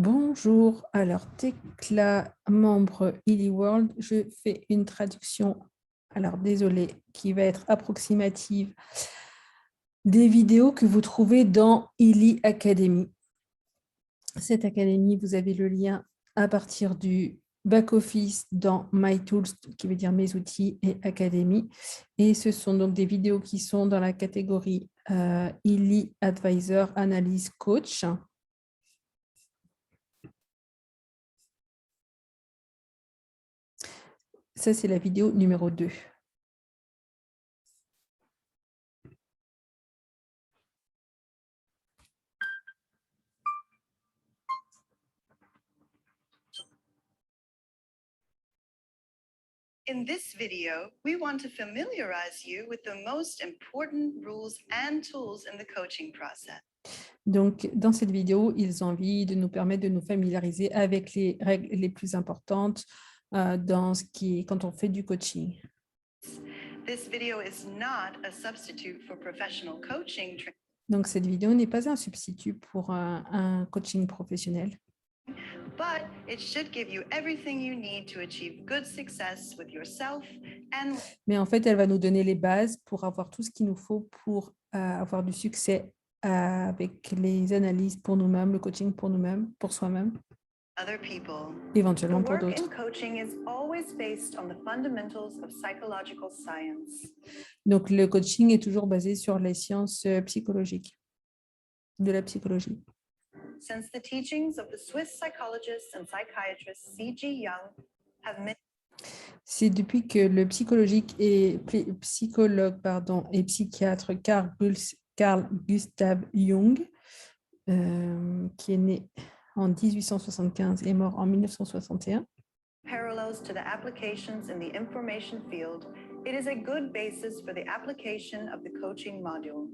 Bonjour, alors Tekla, membre Illy World, je fais une traduction, alors désolé, qui va être approximative des vidéos que vous trouvez dans Illy Academy. Cette académie, vous avez le lien à partir du back-office dans My Tools, qui veut dire mes outils, et Academy. Et ce sont donc des vidéos qui sont dans la catégorie Illy Advisor Analyse Coach. Ça, c'est la vidéo numéro 2. In this video, we want to familiarize you with the most important rules and tools in the coaching process. Donc, dans cette vidéo, ils ont envie de nous permettre de nous familiariser avec les règles les plus importantes dans ce qui est quand on fait du coaching. This video is not a substitute for professional coaching training, Donc, cette vidéo n'est pas un substitut pour un coaching professionnel, but it should give you everything you need to achieve good success with yourself and mais en fait, elle va nous donner les bases pour avoir tout ce qu'il nous faut pour avoir du succès avec les analyses pour nous-mêmes, le coaching pour nous-mêmes, pour soi-même, other people. éventuellement The pour work in d'autres. coaching is always based on the fundamentals of psychological science. Donc, le coaching est toujours basé sur les sciences psychologiques, de la psychologie. Since the teachings of the Swiss psychologist and psychiatrist C.G. Jung have many C'est depuis que le psychologique et psychologue et psychiatre Carl Gustav Jung, qui est né en 1875 et mort en 1961, parallels to the applications in the information field, it is a good basis for the application of the coaching module.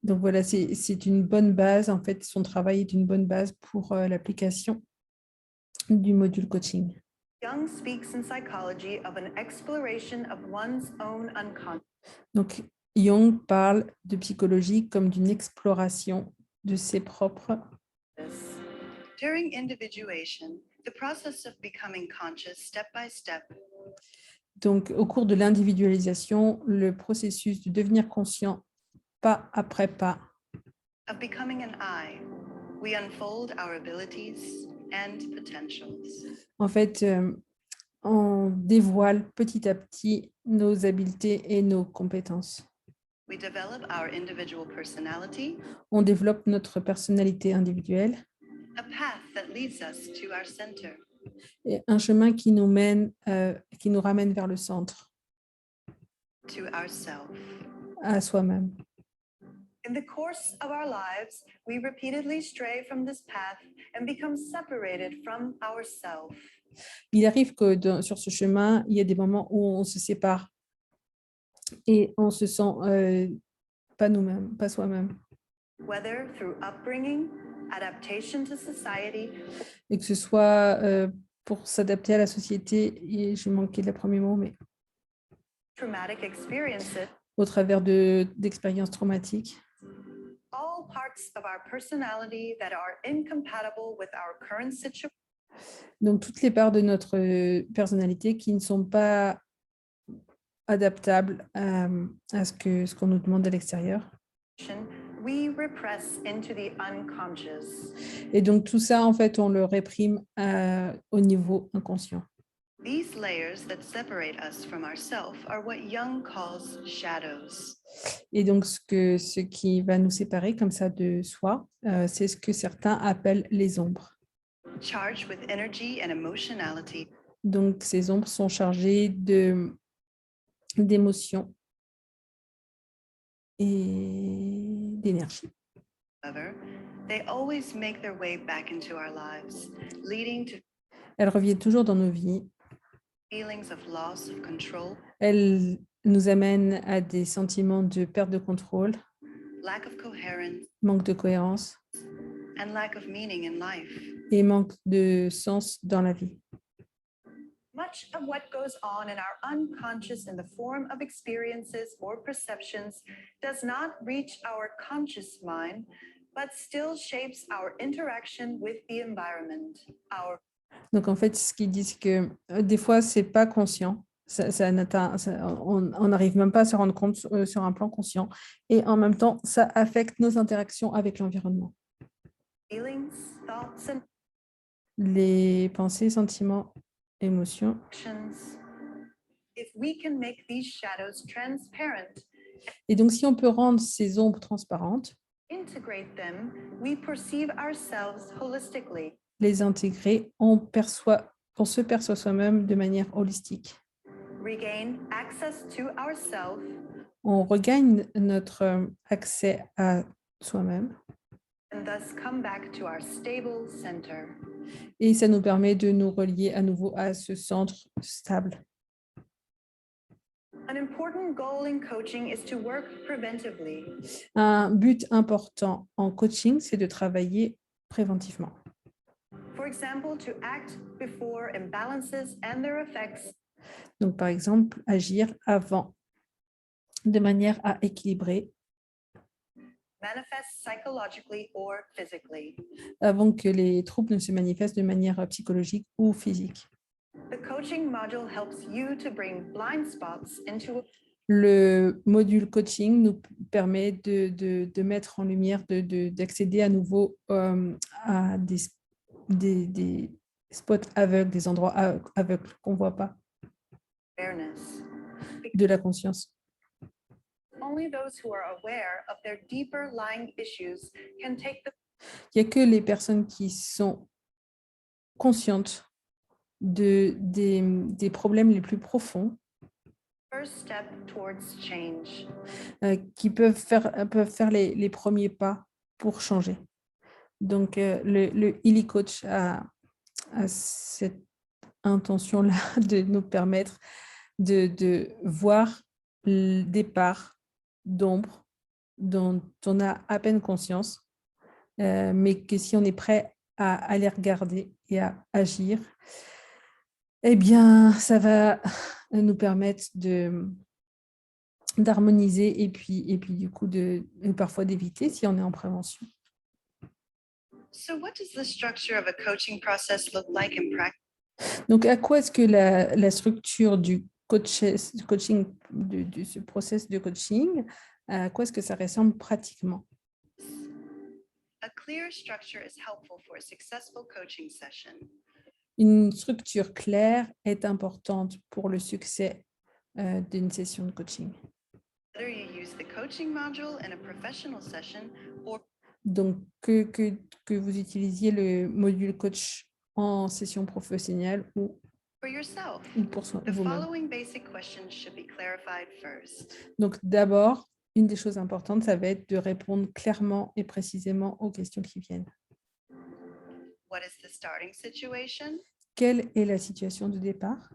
donc voilà, c'est une bonne base. En fait, son travail est une bonne base pour l'application du module coaching. Jung speaks in psychology of an exploration of one's own unconscious. Donc, Jung parle de psychologie comme d'une exploration de ses propres. During individuation, the process of becoming conscious step by step. Donc, au cours de l'individualisation, le processus de devenir conscient pas après pas. Of becoming an I, we unfold our abilities and potentials. En fait, on dévoile petit à petit nos habiletés et nos compétences. We develop our individual personality, On développe notre personnalité individuelle a path that leads us to our center. et un chemin qui nous mène, qui nous ramène vers le centre, To ourself. à soi-même. In the course of our lives, we repeatedly stray from this path and become separated from ourself. Il arrive que sur ce chemin, il y a des moments où on se sépare et on se sent pas nous-mêmes, pas soi-même. Whether through upbringing, adaptation to society, Et que ce soit pour s'adapter à la société, et j'ai manqué le premier mot, mais traumatic experiences, au travers d'expériences traumatiques. all parts of our personality that are incompatible with our current situation. Donc, toutes les parts de notre personnalité qui ne sont pas adaptables à ce qu'on nous demande à l'extérieur. We repress into the unconscious. Et donc, tout ça, en fait, on le réprime au niveau inconscient. These layers that separate us from ourselves are what Jung calls shadows. Et donc, ce qui va nous séparer comme ça de soi, c'est ce que certains appellent les ombres. Charged with energy and emotionality. Donc, ces ombres sont chargées d'émotions et d'énergie. However, they always make their way back into our lives, leading to Elles reviennent toujours dans nos vies. feelings of loss of control, Elles nous amènent à des sentiments de perte de contrôle, lack of coherence, manque de cohérence and lack of meaning in life. et manque de sens dans la vie. Much of what goes on in our unconscious in the form of experiences or perceptions does not reach our conscious mind but still shapes our interaction with the environment, our Donc, en fait, ce qu'ils disent que des fois, ce n'est pas conscient. On n'arrive même pas à se rendre compte sur un plan conscient. Et en même temps, ça affecte nos interactions avec l'environnement. feelings, thoughts, and Les pensées, sentiments, émotions. actions. If we can make these shadows transparent, Et donc, si on peut rendre ces ombres transparentes, integrate them, we perceive ourselves holistically. les intégrer, on se perçoit soi-même de manière holistique. Regain access to ourselves, On regagne notre accès à soi-même and thus come back to our stable center. et ça nous permet de nous relier à nouveau à ce centre stable. An important goal in coaching is to work preventively. Un but important en coaching, c'est de travailler préventivement. For example, to act before imbalances and their effects Donc, par exemple, agir avant de manière à équilibrer, manifest psychologically or physically. avant que les troubles ne se manifestent de manière psychologique ou physique. The coaching module helps you to bring blind spots into Le module coaching nous permet de mettre en lumière, d'accéder à nouveau à des spots aveugles, des endroits aveugles qu'on ne voit pas, awareness. de la conscience. Only those who are aware of their deeper lying issues can take the Il n'y a que les personnes qui sont conscientes des problèmes les plus profonds first step towards change. qui peuvent faire les premiers pas pour changer. Donc, le Healy Coach a cette intention-là de nous permettre de voir des parts d'ombre dont on a à peine conscience, mais que si on est prêt à les regarder et à agir, eh bien, ça va nous permettre d'harmoniser et puis du coup, parfois d'éviter si on est en prévention. So what does the structure of a coaching process look like in practice? Donc, à quoi est-ce que la structure du coaching, de ce process de coaching, à quoi est-ce que ça ressemble pratiquement? A clear structure is helpful for a successful coaching session. Une structure claire est importante pour le succès d'une session de coaching. Whether you use the coaching module in a professional session or Donc, que vous utilisiez le module coach en session professionnelle ou for yourself. pour The vous-même. following basic questions should be clarified first. Donc, d'abord, une des choses importantes, ça va être de répondre clairement et précisément aux questions qui viennent. What is the starting situation? Quelle est la situation de départ?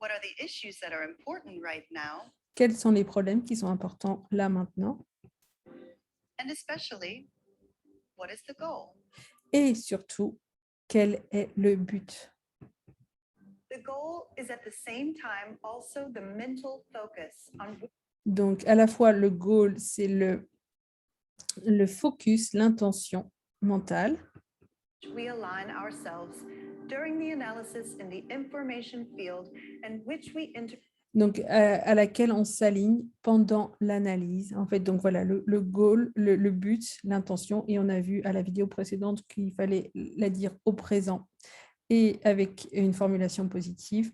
What are the issues that are important right now? Quels sont les problèmes qui sont importants là maintenant? And especially, what is the goal? Et surtout, quel est le but? The goal is at the same time also the mental focus on which Donc, à la fois, le goal, c'est le focus, l'intention mentale, we align ourselves during the analysis in the information field and which we integrate donc à laquelle on s'aligne pendant l'analyse. En fait, donc voilà, le goal, le but, l'intention, et on a vu à la vidéo précédente qu'il fallait la dire au présent et avec une formulation positive.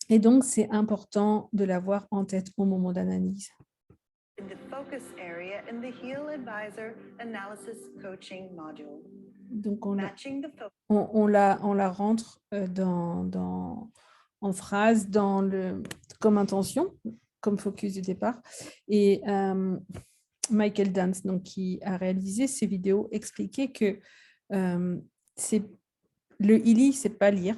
Et donc, c'est important de l'avoir en tête au moment d'analyse. in the focus area in the Heal Advisor Analysis Coaching module. Donc, Matching the focus on la rentre en phrase comme intention, comme focus du départ. Et Michael Dance, donc, qui a réalisé ces vidéos, expliquait que le Healy, c'est pas lire.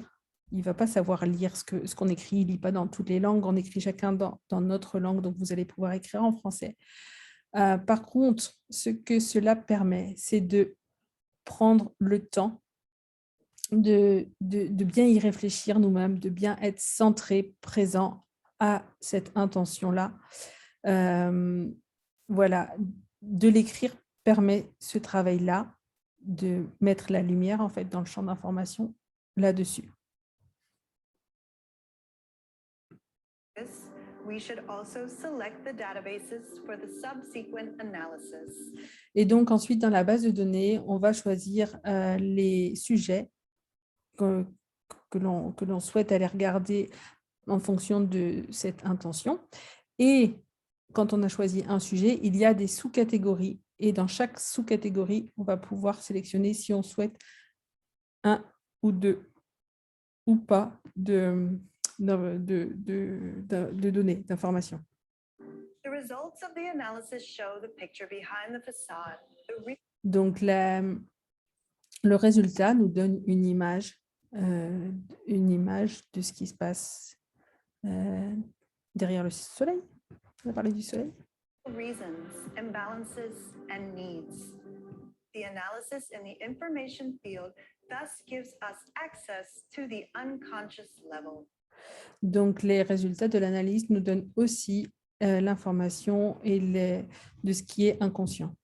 Il ne va pas savoir lire ce qu'on écrit. Il ne lit pas dans toutes les langues. On écrit chacun dans notre langue, donc vous allez pouvoir écrire en français. Par contre, ce que cela permet, c'est de prendre le temps de bien y réfléchir nous-mêmes, de bien être centré, présent à cette intention-là, Voilà, de l'écrire permet ce travail-là, de mettre la lumière en fait dans le champ d'information là-dessus. We should also select the databases for the subsequent analysis. Et donc ensuite, dans la base de données, on va choisir les sujets que l'on souhaite aller regarder en fonction de cette intention. Et quand on a choisi un sujet, il y a des sous-catégories. Et dans chaque sous-catégorie, on va pouvoir sélectionner si on souhaite un ou deux ou pas de données, d'informations. The results of the analysis show the picture behind the facade. Donc, le résultat nous donne une image de ce qui se passe derrière le soleil. On va parler du soleil. Reasons, imbalances, and needs. The analysis in the information field thus gives us access to the unconscious level. Donc, les résultats de l'analyse nous donnent aussi l'information de ce qui est inconscient.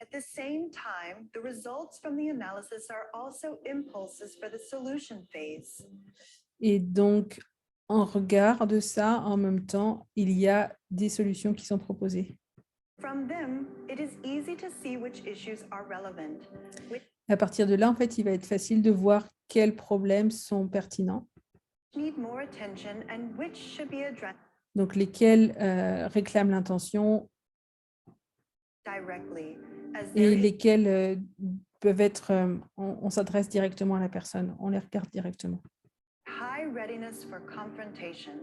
At the same time, the results from the analysis are also impulses for the solution phase. Et donc, en regard de ça, en même temps, il y a des solutions qui sont proposées. From them, it is easy to see which issues are relevant. À partir de là, en fait, il va être facile de voir quels problèmes sont pertinents. Need more attention and which should be addressed Donc, lesquels réclament l'intention directly, as et there is lesquels peuvent être, on s'adresse directement à la personne, on les regarde directement. high readiness for confrontation.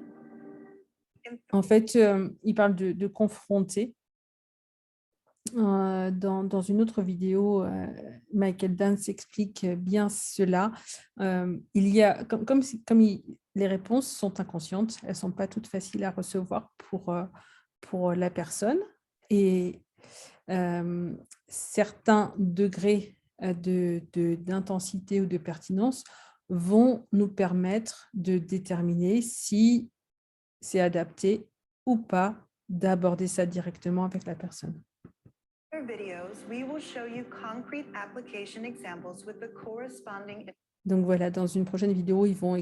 En fait, il parle de confronter. Dans une autre vidéo, Michael Dance explique bien cela. Il y a, les réponses sont inconscientes, elles ne sont pas toutes faciles à recevoir pour la personne. Et certains degrés d'intensité ou de pertinence vont nous permettre de déterminer si c'est adapté ou pas d'aborder ça directement avec la personne. Videos, we will show you concrete application examples with the corresponding. Donc voilà, dans une prochaine vidéo, ils vont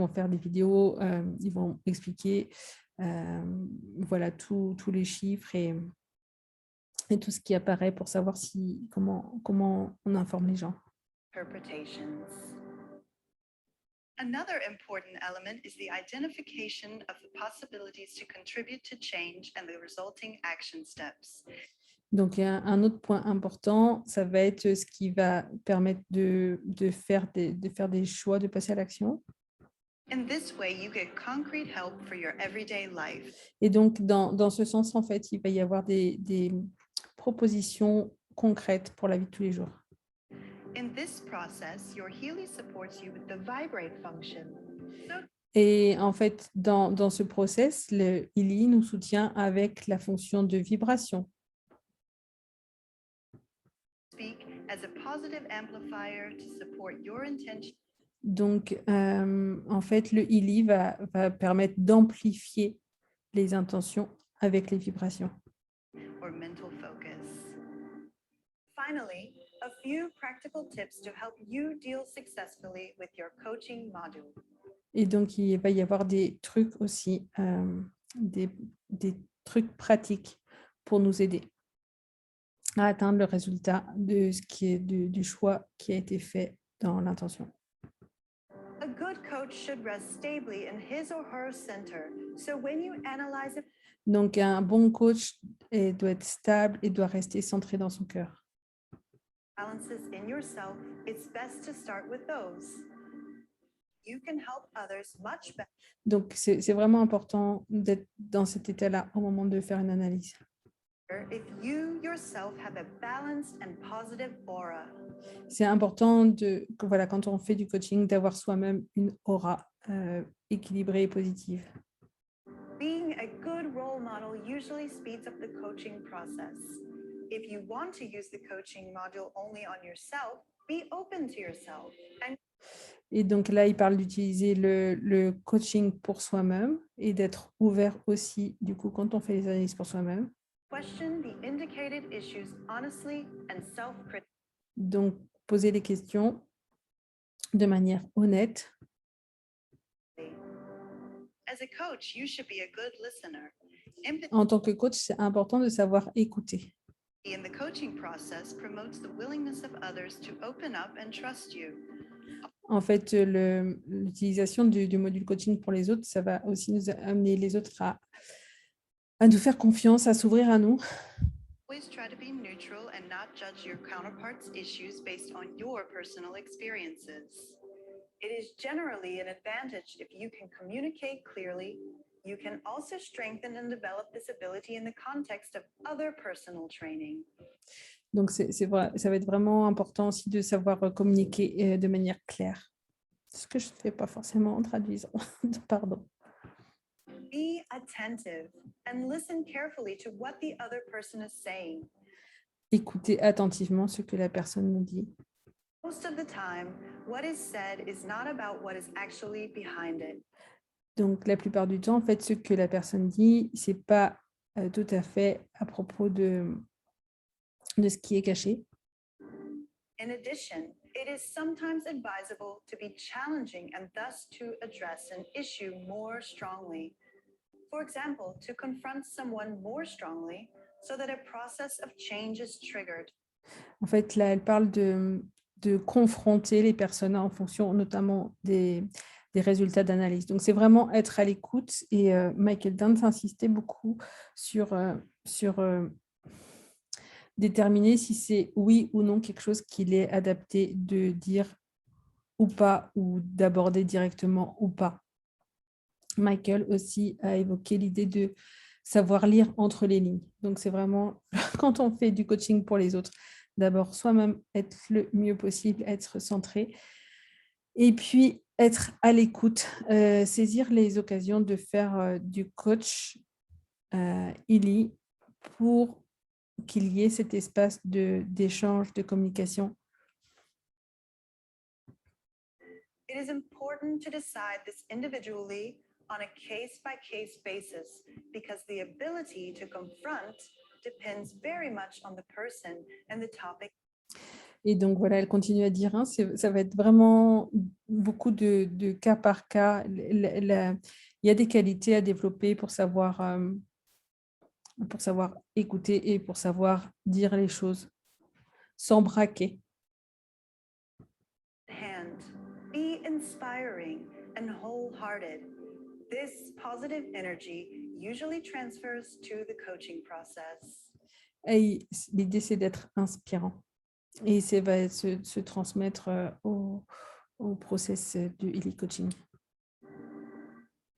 faire des vidéos, ils vont expliquer voilà, tous les chiffres et tout ce qui apparaît pour savoir comment on informe les gens. Interpretations. Another important element is the identification of the possibilities to contribute to change and the resulting action steps. Donc, un autre point important, ça va être ce qui va permettre de faire des choix, de passer à l'action. In this way, you get concrete help for your everyday life. Et donc, dans ce sens, en fait, il va y avoir des propositions concrètes pour la vie de tous les jours. In this process, your Healy supports you with the vibrate function. Et en fait, dans ce process, le Healy nous soutient avec la fonction de vibration. Speak as a positive amplifier to support your intention. Donc, en fait, le Healy va permettre d'amplifier les intentions avec les vibrations. Or mental focus. Finally, a few practical tips to help you deal successfully with your coaching module. Et donc, il va y avoir des trucs aussi, des trucs pratiques pour nous aider à atteindre le résultat de ce qui est du choix qui a été fait dans l'intention. A good coach should rest stably in his or her center. So when you analyze it, Donc, un bon coach doit être stable et doit rester centré dans son cœur. balances in yourself, it's best to start with those. You can help others much better. Donc, c'est vraiment important d'être dans cet état-là au moment de faire une analyse. If you yourself have a balanced and positive aura. C'est important voilà, quand on fait du coaching, d'avoir soi-même une aura équilibrée et positive. Being a good role model usually speeds up the coaching process. If you want to use the coaching module only on yourself, be open to yourself. Et donc là, il parle d'utiliser le coaching pour soi-même et d'être ouvert aussi, du coup, quand on fait les analyses pour soi-même. Question the indicated issues honestly and self-critically. Donc, poser les questions de manière honnête. As a coach, you should be a good listener. Empathy En tant que coach, c'est important de savoir écouter. in the coaching process promotes the willingness of others to open up and trust you. En fait, l'utilisation du module coaching pour les autres, ça va aussi nous amener les autres à nous faire confiance, à s'ouvrir à nous. Always try to be neutral and not judge your counterpart's issues based on your personal experiences. It is generally an advantage if you can communicate clearly. You can also strengthen and develop this ability in the context of other personal training. Donc, c'est vrai, ça va être vraiment important aussi de savoir communiquer de manière claire. Ce que je ne fais pas forcément en traduisant. Pardon. Be attentive and listen carefully to what the other person is saying. Écoutez attentivement ce que la personne nous dit. Most of the time, what is said is not about what is actually behind it. Donc, la plupart du temps, en fait, ce que la personne dit, ce n'est pas tout à fait à propos de ce qui est caché. In addition, it is sometimes advisable to be challenging and thus to address an issue more strongly. For example, to confront someone more strongly so that a process of change is triggered. En fait, là, elle parle de confronter les personnes en fonction notamment des résultats d'analyse. Donc, c'est vraiment être à l'écoute. Et Michael Dance insistait beaucoup sur déterminer si c'est oui ou non quelque chose qu'il est adapté de dire ou pas, ou d'aborder directement ou pas. Michael aussi a évoqué l'idée de savoir lire entre les lignes. Donc, c'est vraiment, quand on fait du coaching pour les autres, d'abord soi-même être le mieux possible, être centré, et puis être à l'écoute, saisir les occasions de faire du coach ILI pour qu'il y ait cet espace d'échange, de communication. It is important to decide this individually on a case-by-case basis because the ability to confront depends very much on the person and the topic. Et donc, voilà, elle continue à dire, hein, ça va être vraiment beaucoup de cas par cas. Il y a des qualités à développer pour savoir écouter et pour savoir dire les choses sans braquer. Hand, be inspiring and wholehearted. This positive energy usually transfers to the coaching process. Et l'idée, c'est d'être inspirant. Et ça va se transmettre au process du Healy Coaching.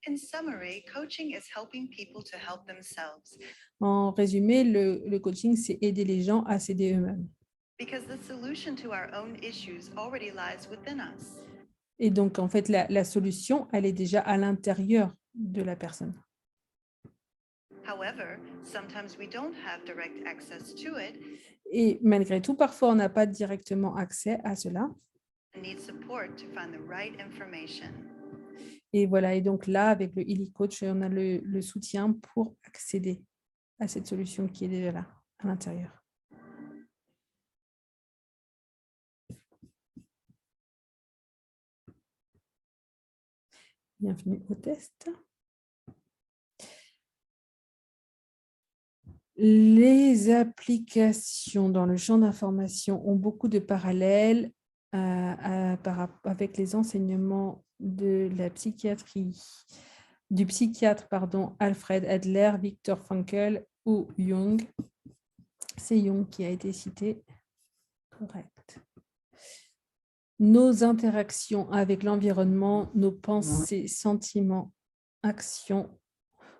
In summary, coaching is helping people to help themselves En résumé, le coaching, c'est aider les gens à s'aider eux-mêmes. because the solution to our own issues already lies within us. Et donc, en fait, la solution, elle est déjà à l'intérieur de la personne. However, sometimes we don't have direct access to it Et malgré tout, parfois, on n'a pas directement accès à cela. and need support to find the right information. Et voilà, et donc là, avec le Healy Coach, on a le soutien pour accéder à cette solution qui est déjà là, à l'intérieur. Bienvenue au test. Les applications dans le champ d'information ont beaucoup de parallèles avec les enseignements de la psychiatrie, du psychiatre Alfred Adler, Viktor Frankl ou Jung. C'est Jung qui a été cité. Correct. Nos interactions avec l'environnement, nos pensées, sentiments, actions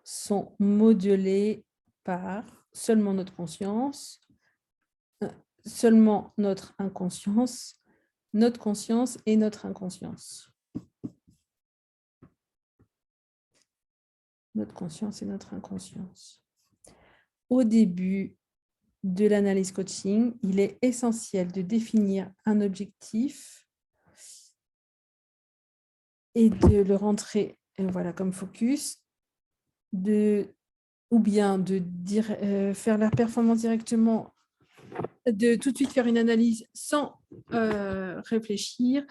sont modelées par seulement notre conscience, seulement notre inconscience, notre conscience et notre inconscience. Notre conscience et notre inconscience. Au début de l'analyse coaching, il est essentiel de définir un objectif et de le rentrer voilà, comme focus, ou bien de faire la performance directement, de tout de suite faire une analyse sans réfléchir,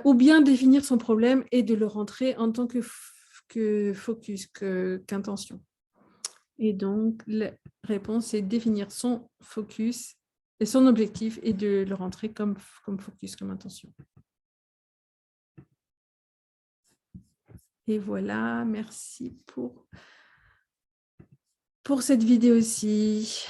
ou bien définir son problème et de le rentrer en tant que focus, qu'intention. Et donc, la réponse est définir son focus et son objectif et de le rentrer comme focus, comme intention. Et voilà, merci pour cette vidéo aussi.